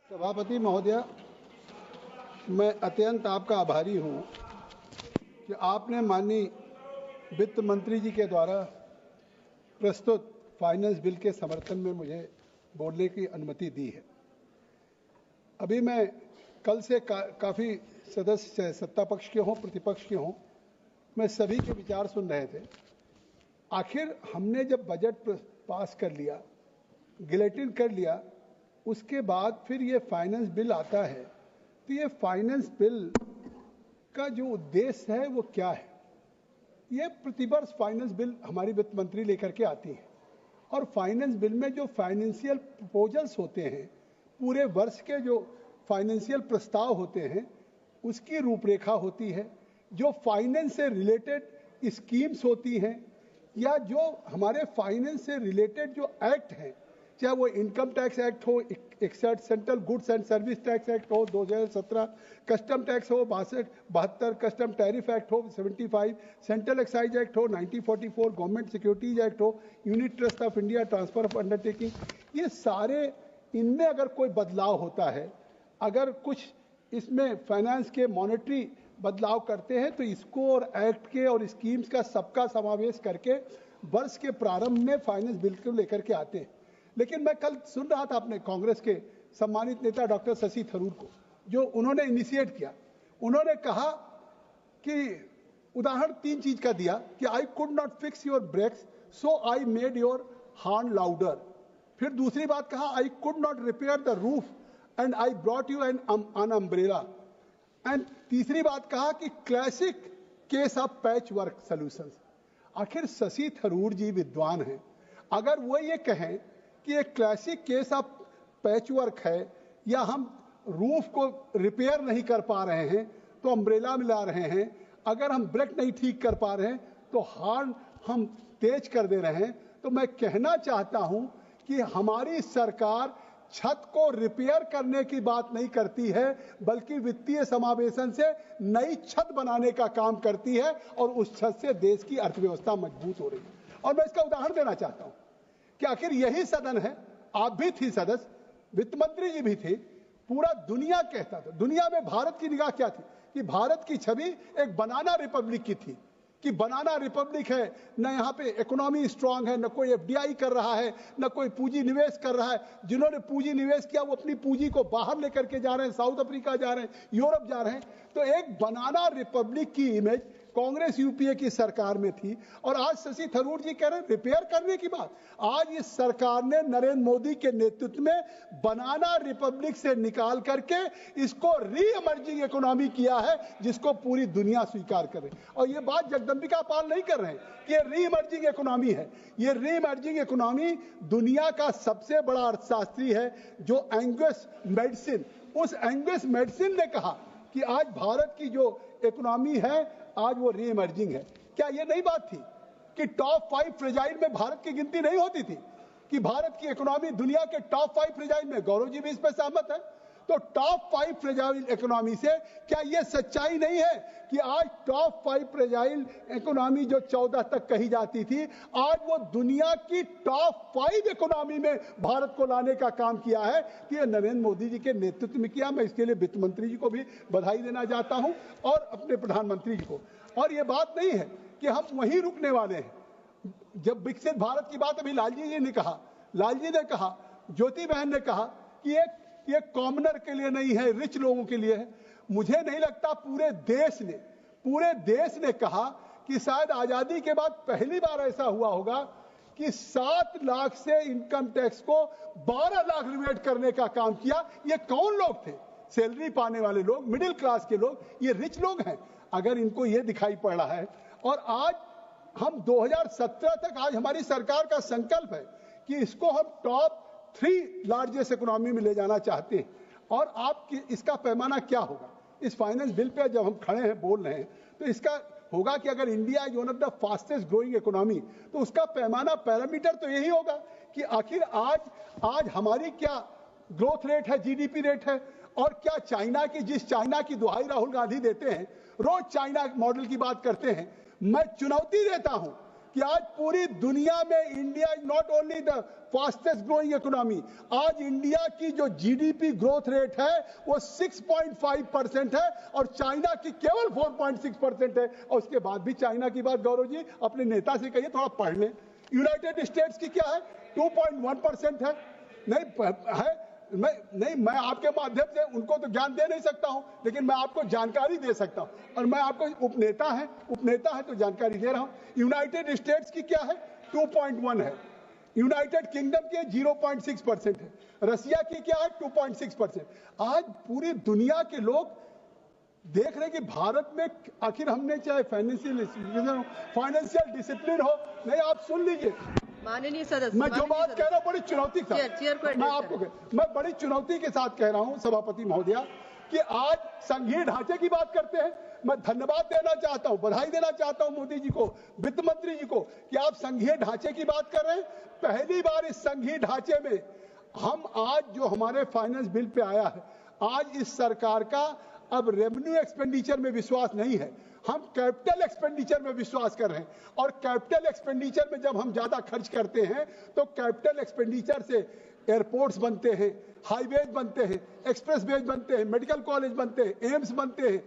सभापति महोदय, मैं अत्यंत आपका आभारी हूं कि आपने माननीय वित्त मंत्री जी के द्वारा प्रस्तुत फाइनेंस बिल के समर्थन में मुझे बोलने की अनुमति दी है। अभी मैं कल से काफ़ी सदस्य सत्ता पक्ष के हों प्रतिपक्ष के हों, मैं सभी के विचार सुन रहे थे। आखिर हमने जब बजट पास कर लिया, गिलेटिन कर लिया, उसके बाद फिर ये फाइनेंस बिल आता है, तो ये फाइनेंस बिल का जो उद्देश्य है वो क्या है? ये प्रतिवर्ष फाइनेंस बिल हमारी वित्त मंत्री लेकर के आती है और फाइनेंस बिल में जो फाइनेंशियल प्रपोजल्स होते हैं, पूरे वर्ष के जो फाइनेंशियल प्रस्ताव होते हैं, उसकी रूपरेखा होती है। जो फाइनेंस से रिलेटेड स्कीम्स होती हैं या जो हमारे फाइनेंस से रिलेटेड जो एक्ट हैं, चाहे वो इनकम टैक्स एक्ट हो 61, central goods and service tax act हो 2017, कस्टम टैक्स हो 72, कस्टम टैरिफ एक्ट हो 75, सेंट्रल एक्साइज एक्ट हो 1944, गवर्नमेंट सिक्योरिटीज एक्ट हो, unit trust of India, transfer of undertaking, ये सारे, इनमें अगर कोई बदलाव होता है, अगर कुछ इसमें फाइनेंस के मॉनेटरी बदलाव करते हैं, तो इसको और एक्ट के और स्कीम्स का सबका समावेश करके वर्ष के प्रारंभ में फाइनेंस बिल को लेकर के आते हैं। लेकिन मैं कल सुन रहा था अपने कांग्रेस के सम्मानित नेता डॉक्टर शशि थरूर को, जो उन्होंने इनिशिएट किया। उन्होंने कहा कि उदाहरण 3 चीज का दिया कि I could not fix your brakes so I made your horn louder. फिर दूसरी बात कहा, I could not repair the roof and I brought you an umbrella. And तीसरी बात कहा कि classic case of patch work solutions. आखिर शशि थरूर जी विद्वान हैं, अगर वो ये कहें कि एक classic case of patch work है या हम रूफ को रिपेयर नहीं कर पा रहे हैं तो अम्ब्रेला मिला रहे हैं, अगर हम ब्रेक नहीं ठीक कर पा रहे हैं तो हॉर्न हम तेज कर दे रहे हैं, तो मैं कहना चाहता हूं कि हमारी सरकार छत को रिपेयर करने की बात नहीं करती है, बल्कि वित्तीय समावेशन से नई छत बनाने का काम करती है और उस छत से देश की अर्थव्यवस्था मजबूत हो रही है। और मैं इसका उदाहरण देना चाहता हूं कि आखिर यही सदन है, आप भी थी सदस्य, वित्त मंत्री जी भी थे, पूरा दुनिया कहता था, दुनिया में भारत की निगाह क्या थी कि भारत की छवि एक बनाना रिपब्लिक की थी, कि बनाना रिपब्लिक है, न यहाँ पे इकोनॉमी स्ट्रांग है, न कोई एफडीआई कर रहा है, न कोई पूंजी निवेश कर रहा है। जिन्होंने पूंजी निवेश किया वो अपनी पूंजी को बाहर लेकर के जा रहे हैं, साउथ अफ्रीका जा रहे हैं, यूरोप जा रहे हैं। तो एक बनाना रिपब्लिक की इमेज कांग्रेस यूपीए की सरकार में थी और आज शशि थरूर जी कह रहे हैं रिपेयर करने की बात। आज इस सरकार ने नरेंद्र मोदी के नेतृत्व में बनाना रिपब्लिक से निकाल करके इसको री इमर्जिंग इकोनॉमी किया है, जिसको पूरी दुनिया स्वीकार करे। और ये बात जगदंबिका पाल नहीं कर रहे हैं कि ये री इमर्जिंग इकोनॉमी है। ये री इमर्जिंग इकोनॉमी दुनिया का सबसे बड़ा अर्थशास्त्री है जो एंगस मेडिसिन, उस एंगस मेडिसिन ने कहा कि आज भारत की जो इकोनॉमी है आज वो री इमर्जिंग है। क्या ये नहीं बात थी कि टॉप 5 फ्रेजाइल में भारत की गिनती नहीं होती थी, कि भारत की इकोनॉमी दुनिया के टॉप 5 फ्रेजाइल में, गौरव जी भी इस पर सहमत है। तो टॉप 5 फ्रेजाइल इकोनॉमी से क्या ये सच्चाई नहीं है कि आज टॉप 5 फ्रेजाइल इकोनॉमी जो 14 तक कही जाती थी, आज वो दुनिया की टॉप 5 इकोनॉमी में भारत को लाने का काम किया है, कि ये नरेंद्र मोदी जी के नेतृत्व में किया। मैं इसके लिए वित्त मंत्री जी को भी बधाई देना चाहता हूं और अपने प्रधानमंत्री जी को। और ये बात नहीं है कि हम वहीं रुकने वाले हैं। जब विकसित भारत की बात अभी लालजी जी ने कहा, ज्योति बहन ने कहा कि ये कॉमनर के लिए नहीं है, रिच लोगों के लिए है। मुझे नहीं लगता पूरे देश ने कहा कि शायद आजादी के बाद पहली बार ऐसा हुआ होगा कि 7 लाख से इनकम टैक्स को 12 लाख रिवेट करने का काम किया। ये कौन लोग थे? सैलरी पाने वाले लोग, मिडिल क्लास के लोग, ये रिच लोग हैं। अगर इनको ये दिखाई पड़ रहा है, और आज हम 2017 तक, आज हमारी सरकार का संकल्प है कि इसको हम टॉप 3 लार्जेस्ट इकोनॉमी में ले जाना चाहते हैं। और आपकी इसका पैमाना क्या होगा? इस फाइनेंस बिल पे जब हम खड़े हैं, बोल रहे हैं, तो इसका होगा कि अगर India is one of the fastest growing economy, तो उसका पैमाना, पैरामीटर तो यही होगा कि आखिर आज हमारी क्या ग्रोथ रेट है, जीडीपी रेट है, और क्या चाइना की, जिस चाइना की दुहाई राहुल गांधी देते हैं, रोज चाइना मॉडल की बात करते हैं। मैं चुनौती देता हूं कि आज पूरी दुनिया में India is not only the fastest growing economy, आज इंडिया की जो जीडीपी ग्रोथ रेट है वो 6.5% है और चाइना की केवल 4.6% है। और उसके बाद भी चाइना की बात गौरव जी अपने नेता से कहिए, थोड़ा पढ़ लें। यूनाइटेड स्टेट्स की क्या है, 2.1% है। मैं आपके माध्यम से उनको तो ज्ञान दे नहीं सकता हूं, लेकिन मैं आपको जानकारी दे सकता हूं, और मैं आपको उपनेता है तो जानकारी दे रहा हूं। यूनाइटेड स्टेट्स की क्या है, 2.1 है। यूनाइटेड किंगडम की 0.6% है। रसिया की क्या है, 2.6%। आज पूरी दुनिया के लोग देख रहे हैं कि भारत में आखिर हमने चाहे फाइनेंशियल डिसिप्लिन हो, नहीं, आप सुन लीजिए माननीय सदस्य, मैं जो बात कह रहा हूँ बड़ी चुनौती के साथ, मैं बड़ी चुनौती के साथ कह रहा हूँ सभापति महोदया, कि आज संघीय ढांचे की बात करते हैं। मैं धन्यवाद देना चाहता हूं, बधाई देना चाहता हूं मोदी जी को, वित्त मंत्री जी को, कि आप संघीय ढांचे की बात कर रहे हैं। पहली बार इस संघीय ढांचे में हम आज जो हमारे फाइनेंस बिल पे आया है, आज इस सरकार का अब रेवेन्यू एक्सपेंडिचर में विश्वास नहीं है, हम कैपिटल एक्सपेंडिचर में विश्वास कर रहे हैं। और कैपिटल एक्सपेंडिचर में जब हम ज्यादा खर्च करते हैं तो कैपिटल एक्सपेंडिचर से एयरपोर्ट्स बनते हैं, हाईवेज बनते हैं, एक्सप्रेसवेज बनते हैं, मेडिकल कॉलेज बनते हैं, एम्स बनते हैं,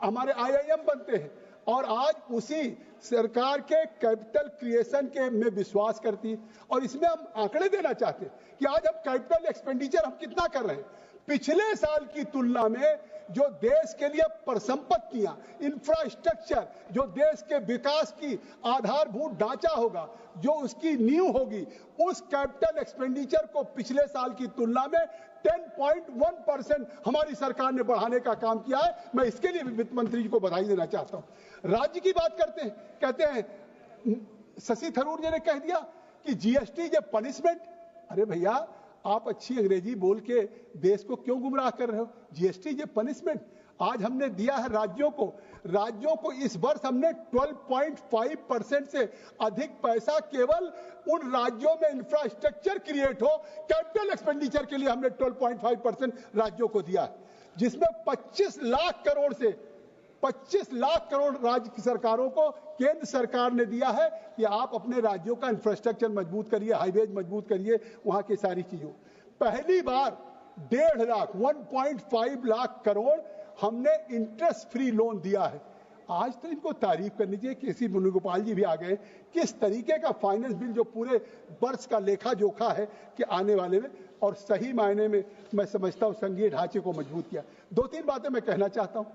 हमारे IIM बनते हैं। और आज उसी सरकार के कैपिटल क्रिएशन के में विश्वास करती है। और इसमें हम आंकड़े देना चाहते हैं कि आज हम कैपिटल एक्सपेंडिचर हम कितना कर रहे हैं। पिछले साल की तुलना में जो देश के लिए परिसंपत्तियां, इंफ्रास्ट्रक्चर, जो देश के विकास की आधारभूत ढांचा होगा, जो उसकी नींव होगी, उस कैपिटल एक्सपेंडिचर को पिछले साल की तुलना में 10.1% हमारी सरकार ने बढ़ाने का काम किया है। मैं इसके लिए भी वित्त मंत्री जी को बधाई देना चाहता हूं। राज्य की बात करते हैं, कहते हैं शशि थरूर जी ने कह दिया कि जीएसटी ये पनिशमेंट। अरे भैया, आप अच्छी अंग्रेजी बोल के देश को क्यों गुमराह कर रहे हो? जीएसटी ये पनिशमेंट। आज हमने दिया है राज्यों को इस वर्ष हमने 12.5% से अधिक पैसा केवल उन राज्यों में इंफ्रास्ट्रक्चर क्रिएट हो, कैपिटल एक्सपेंडिचर के लिए हमने 12.5% राज्यों को दिया है, जिसमें 25 लाख करोड़ राज्य की सरकारों को केंद्र सरकार ने दिया है कि आप अपने राज्यों का इंफ्रास्ट्रक्चर मजबूत करिए, हाईवेज मजबूत करिए, वहां की सारी चीजों। पहली बार 1.5 लाख करोड़ हमने इंटरेस्ट फ्री लोन दिया है। आज तो इनको तारीफ करनी चाहिए, केसी वेणुगोपाल जी भी आ गए, किस तरीके का फाइनेंस बिल जो पूरे वर्ष का लेखा जोखा है कि आने वाले में, और सही मायने में मैं समझता हूं संघीय ढांचे को मजबूत किया। 2-3 बातें मैं कहना चाहता हूं।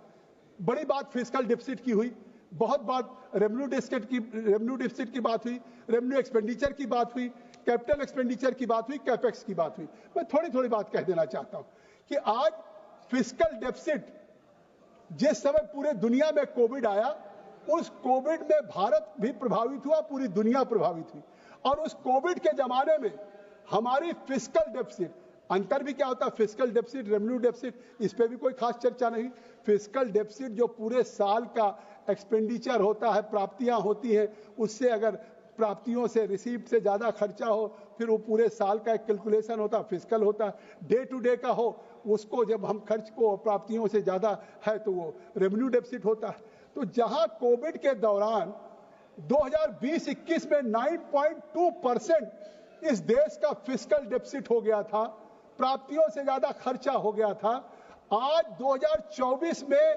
बड़ी बात फिस्कल डिफिसिट की हुई, बहुत बात रेवेन्यू डिफिसिट की बात हुई, रेवेन्यू एक्सपेंडिचर की बात हुई, कैपिटल एक्सपेंडिचर की बात हुई, कैपेक्स की बात हुई। मैं थोड़ी बात कह देना चाहता हूं कि आज फिस्कल डेफिसिट, जिस समय पूरे दुनिया में कोविड आया, उस कोविड में भारत भी प्रभावित हुआ, पूरी दुनिया प्रभावित हुई। और उस कोविड के जमाने में हमारी फिस्कल डेफिसिट, अंतर भी क्या होता है, फिस्कल डेफिसिट, रेवेन्यू डेफिसिट, इस पे भी कोई खास चर्चा नहीं। फिस्कल डेफिसिट जो पूरे साल का एक्सपेंडिचर होता है, प्राप्तियां होती हैं, उससे अगर प्राप्तियों से रिसीप्ट से ज्यादा खर्चा हो, फिर वो पूरे साल का एक कैलकुलेशन होता है, फिस्कल होता है। डे टू डे का हो, उसको जब हम खर्च को प्राप्तियों से ज्यादा है तो वो रेवेन्यू डेफिसिट होता है। तो जहां कोविड के दौरान 2020-21 में 9.2% इस देश का फिस्कल डेफिसिट हो गया था, प्राप्तियों से ज्यादा खर्चा हो गया था, आज 2024 में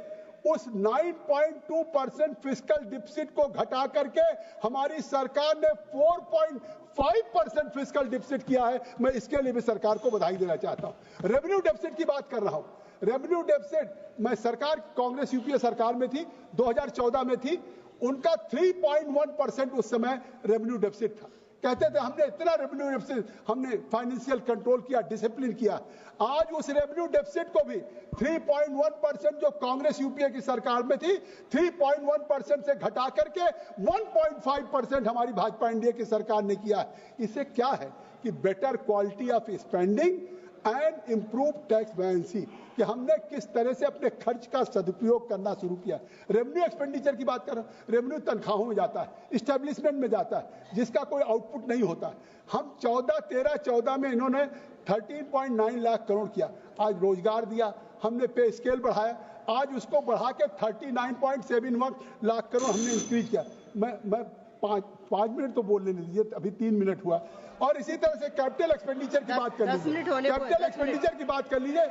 उस 9.2% फिस्कल डिफिसिट को घटा करके हमारी सरकार ने 4.5% फिस्कल डिफिसिट किया है। मैं इसके लिए भी सरकार को बधाई देना चाहता हूं। रेवेन्यू डेफिसिट की बात कर रहा हूं। रेवेन्यू डेफिसिट, मैं सरकार, कांग्रेस यूपीए सरकार में थी, 2014 में थी, उनका 3.1% उस समय रेवेन्यू डेफिसिट था। कहते थे हमने इतना रेवेन्यू डेफिसिट, हमने फाइनेंशियल कंट्रोल किया, डिसिप्लिन किया। आज उस रेवेन्यू डेफिसिट को भी 3.1% जो कांग्रेस यूपीए की सरकार में थी, 3.1% से घटा करके 1.5% हमारी भाजपा एनडीए की सरकार ने किया। इससे क्या है कि better quality of spending and improve tax buoyancy, कि हमने किस तरह से अपने खर्च का सदुपयोग करना शुरू किया। रेवेन्यू एक्सपेंडिचर की बात कर रहा हूं, रेवेन्यू तनख्वाहों में जाता है, इस्टेब्लिशमेंट में जाता है, जिसका कोई आउटपुट नहीं होता। हम 13-14 में इन्होंने 13.9 लाख करोड़ किया, आज रोजगार दिया, हमने पे स्केल बढ़ाया, आज उसको बढ़ा के 39.71 लाख करोड़ हमने इंक्रीज किया। मैं पाँच मिनट तो बोलने दीजिए, अभी 3 मिनट हुआ। और इसी तरह से कैपिटल एक्सपेंडिचर की बात कर लीजिए, कैपिटल एक्सपेंडिचर की बात कर लीजिए,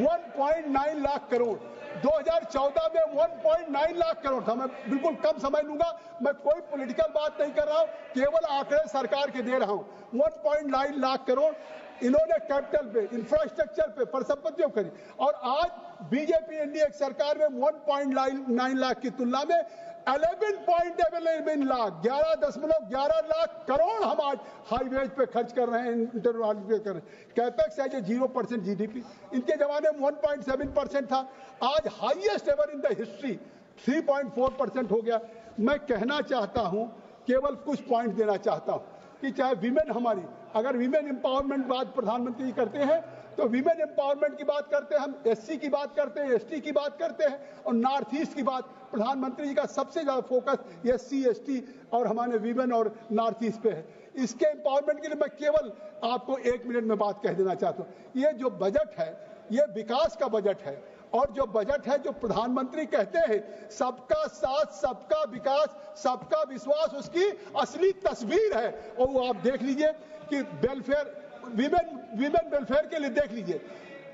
1.9 लाख करोड़ 2014 में 1.9 लाख करोड़ था। मैं बिल्कुल कम समय लूंगा, मैं कोई पॉलिटिकल बात नहीं कर रहा हूं, केवल आंकड़े सरकार के दे रहा हूं। 1.9 लाख करोड़ इन्होंने कैपिटल पे, इंफ्रास्ट्रक्चर पे, परिसंपत्तियों करी। और आज बीजेपी एनडीए सरकार में 1.9 लाख की तुलना में 11.11 लाख 11.11 लाख करोड़ हम आज हाईवेज पे खर्च कर रहे हैं, इंटरवाल पे कर रहे हैं। कैपेक्स है जो 0% जीडीपी, इनके जमाने में 1.7% था, आज highest ever in the history 3.4% हो गया। मैं कहना चाहता हूं, केवल कुछ पॉइंट देना चाहता हूं कि चाहे विमेन हमारी, अगर विमेन एम्पावरमेंट बात प्रधानमंत्री जी करते हैं तो विमेन एम्पावरमेंट की बात करते हैं, हम एससी की बात करते हैं, एसटी की बात करते हैं, और नॉर्थ ईस्ट की बात, प्रधानमंत्री जी का सबसे ज्यादा फोकस एससी एसटी और हमारे विमेन और नॉर्थ ईस्ट पे है। इसके एम्पावरमेंट के लिए मैं केवल आपको 1 मिनट में बात कह देना चाहता हूँ। ये जो बजट है ये विकास का बजट है, और जो बजट है जो प्रधानमंत्री कहते हैं सबका साथ सबका विकास सबका विश्वास, उसकी असली तस्वीर है। और वो आप देख लीजिए कि वेलफेयर, विमेन वेलफेयर के लिए देख लीजिए,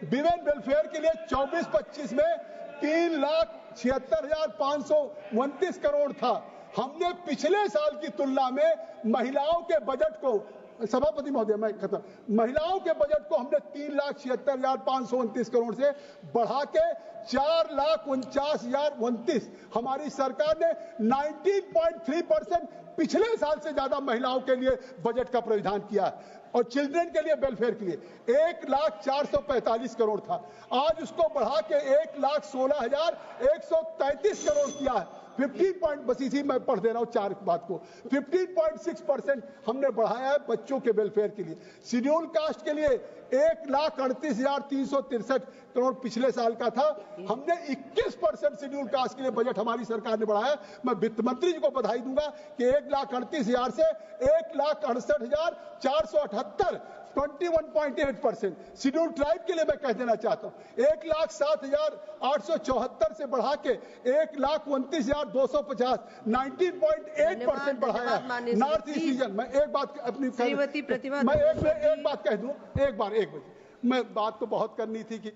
विमेन वेलफेयर के लिए 24-25 में 3,76,529 करोड़ था। हमने पिछले साल की तुलना में महिलाओं के बजट को, सभापति महोदय मैं खत्म, महिलाओं के बजट को हमने 3,76,529 करोड़ से बढ़ा के 4,49,029, हमारी सरकार ने 19.3% पिछले साल से ज्यादा महिलाओं के लिए बजट का प्रावधान किया है। और चिल्ड्रन के लिए वेलफेयर के लिए 1,04,45 करोड़ था, आज उसको बढ़ा के 1,16,133 करोड़ किया है। 15 बस इसी मैं पढ़ दे रहा हूं 4 बात को, 15.6% हमने बढ़ाया है बच्चों के वेलफेयर के लिए। शेड्यूल कास्ट के लिए 1,38,363 करोड़ पिछले साल का था, हमने 21% शेड्यूल कास्ट के लिए बजट हमारी सरकार ने बढ़ाया। मैं वित्त मंत्री जी को बधाई दूंगा कि 1,38,000 से 1,68,478, 21.8%। शेड्यूल ट्राइब के लिए मैं कह देना चाहता हूं 1,07,874 से बढ़ा के 1,29,250, 19.8% बढ़ाया। नॉर्थ ईस्ट रीजन, मैं एक बात अपनी मैं एक बात कह दूं, एक बार मैं बात तो बहुत करनी थी कि